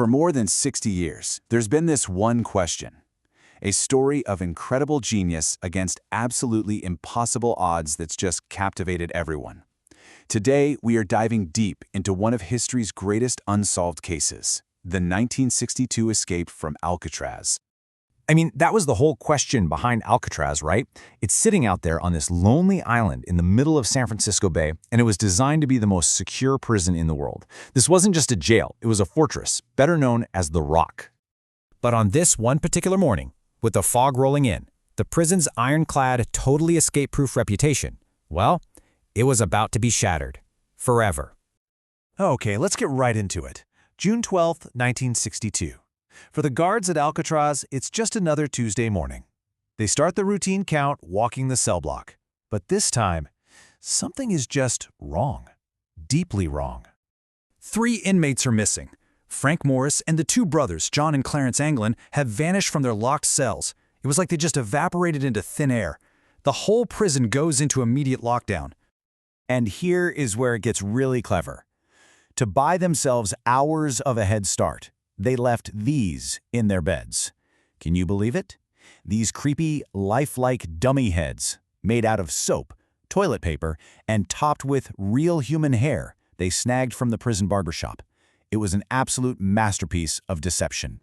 For more than 60 years, there's been this one question. A story of incredible genius against absolutely impossible odds that's just captivated everyone. Today, we are diving deep into one of history's greatest unsolved cases, the 1962 escape from Alcatraz. I mean, that was the whole question behind Alcatraz, right? It's sitting out there on this lonely island in the middle of San Francisco Bay, and it was designed to be the most secure prison in the world. This wasn't just a jail, it was a fortress, better known as the Rock. But on this one particular morning, with the fog rolling in, the prison's ironclad, totally escape-proof reputation, well, it was about to be shattered. Forever. Okay, let's get right into it. June 12, 1962. For the guards at Alcatraz, it's just another Tuesday morning. They start the routine count walking the cell block. But this time, something is just wrong. Deeply wrong. 3 inmates are missing. Frank Morris and the 2 brothers, John and Clarence Anglin, have vanished from their locked cells. It was like they just evaporated into thin air. The whole prison goes into immediate lockdown. And here is where it gets really clever. To buy themselves hours of a head start, they left these in their beds. Can you believe it? These creepy, lifelike dummy heads, made out of soap, toilet paper, and topped with real human hair they snagged from the prison barbershop. It was an absolute masterpiece of deception.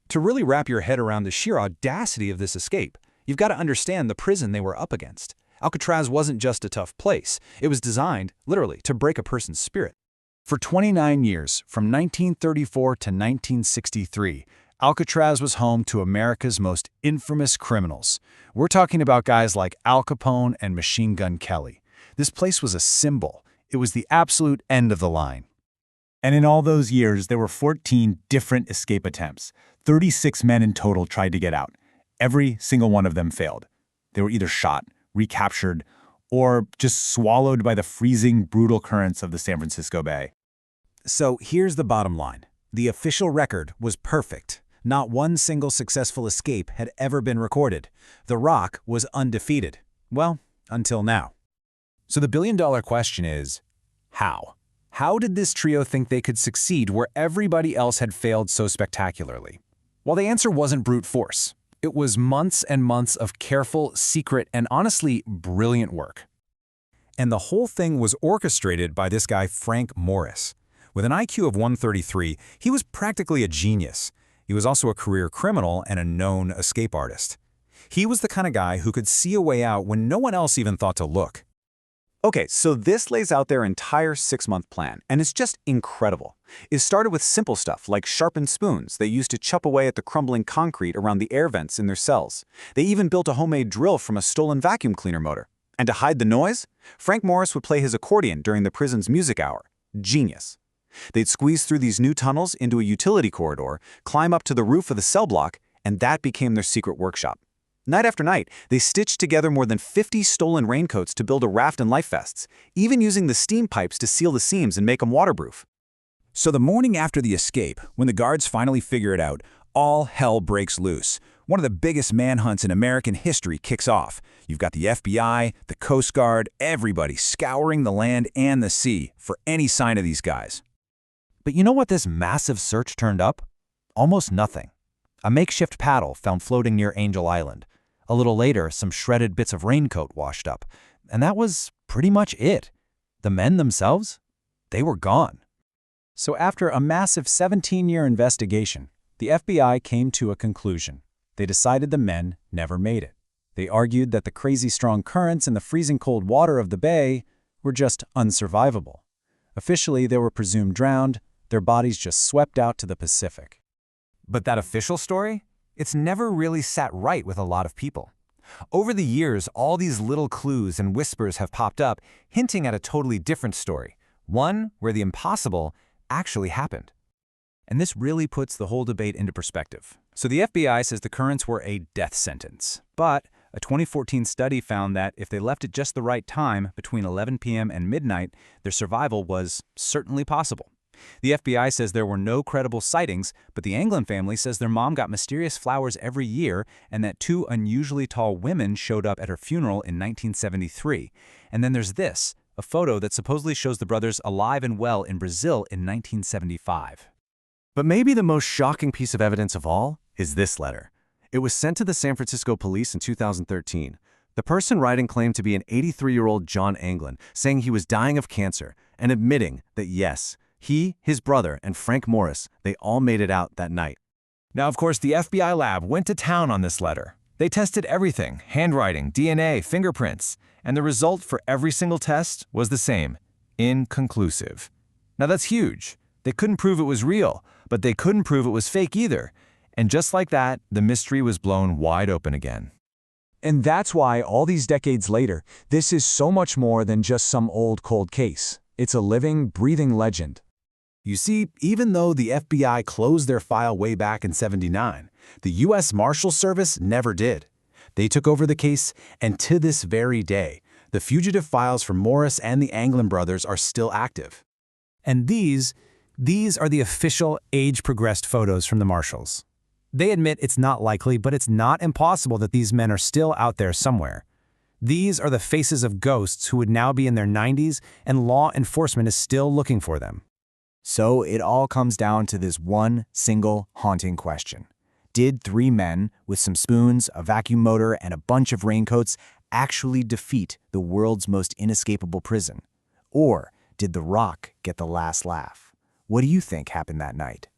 To really wrap your head around the sheer audacity of this escape, you've got to understand the prison they were up against. Alcatraz wasn't just a tough place. It was designed, literally, to break a person's spirit. For 29 years, from 1934 to 1963, Alcatraz was home to America's most infamous criminals. We're talking about guys like Al Capone and Machine Gun Kelly. This place was a symbol. It was the absolute end of the line. And in all those years, there were 14 different escape attempts. 36 men in total tried to get out. Every single one of them failed. They were either shot, recaptured, or just swallowed by the freezing, brutal currents of the San Francisco Bay. So here's the bottom line. The official record was perfect. Not one single successful escape had ever been recorded. The Rock was undefeated. Well, until now. So the billion-dollar question is, how? How did this trio think they could succeed where everybody else had failed so spectacularly? Well, the answer wasn't brute force. It was months and months of careful, secret, and honestly brilliant work. And the whole thing was orchestrated by this guy, Frank Morris. With an IQ of 133, he was practically a genius. He was also a career criminal and a known escape artist. He was the kind of guy who could see a way out when no one else even thought to look. Okay, so this lays out their entire 6-month plan, and it's just incredible. It started with simple stuff like sharpened spoons they used to chop away at the crumbling concrete around the air vents in their cells. They even built a homemade drill from a stolen vacuum cleaner motor. And to hide the noise, Frank Morris would play his accordion during the prison's music hour. Genius. They'd squeeze through these new tunnels into a utility corridor, climb up to the roof of the cell block, and that became their secret workshop. Night after night, they stitched together more than 50 stolen raincoats to build a raft and life vests, even using the steam pipes to seal the seams and make them waterproof. So the morning after the escape, when the guards finally figure it out, all hell breaks loose. One of the biggest manhunts in American history kicks off. You've got the FBI, the Coast Guard, everybody scouring the land and the sea for any sign of these guys. But you know what this massive search turned up? Almost nothing. A makeshift paddle found floating near Angel Island. A little later, some shredded bits of raincoat washed up. And that was pretty much it. The men themselves? They were gone. So after a massive 17-year investigation, the FBI came to a conclusion. They decided the men never made it. They argued that the crazy strong currents and the freezing cold water of the bay were just unsurvivable. Officially, they were presumed drowned, their bodies just swept out to the Pacific. But that official story? It's never really sat right with a lot of people. Over the years, all these little clues and whispers have popped up, hinting at a totally different story, one where the impossible actually happened. And this really puts the whole debate into perspective. So the FBI says the currents were a death sentence, but a 2014 study found that if they left at just the right time, between 11 p.m. and midnight, their survival was certainly possible. The FBI says there were no credible sightings, but the Anglin family says their mom got mysterious flowers every year and that 2 unusually tall women showed up at her funeral in 1973. And then there's this, a photo that supposedly shows the brothers alive and well in Brazil in 1975. But maybe the most shocking piece of evidence of all is this letter. It was sent to the San Francisco police in 2013. The person writing claimed to be an 83-year-old John Anglin, saying he was dying of cancer, and admitting that yes, he, his brother, and Frank Morris, they all made it out that night. Now, of course, the FBI lab went to town on this letter. They tested everything, handwriting, DNA, fingerprints, and the result for every single test was the same, inconclusive. Now that's huge. They couldn't prove it was real, but they couldn't prove it was fake either. And just like that, the mystery was blown wide open again. And that's why, all these decades later, this is so much more than just some old cold case. It's a living, breathing legend. You see, even though the FBI closed their file way back in '79, the U.S. Marshal Service never did. They took over the case, and to this very day, the fugitive files for Morris and the Anglin brothers are still active. And these are the official age-progressed photos from the Marshals. They admit it's not likely, but it's not impossible that these men are still out there somewhere. These are the faces of ghosts who would now be in their 90s, and law enforcement is still looking for them. So it all comes down to this one single haunting question. Did 3 men with some spoons, a vacuum motor, and a bunch of raincoats actually defeat the world's most inescapable prison? Or did the Rock get the last laugh? What do you think happened that night?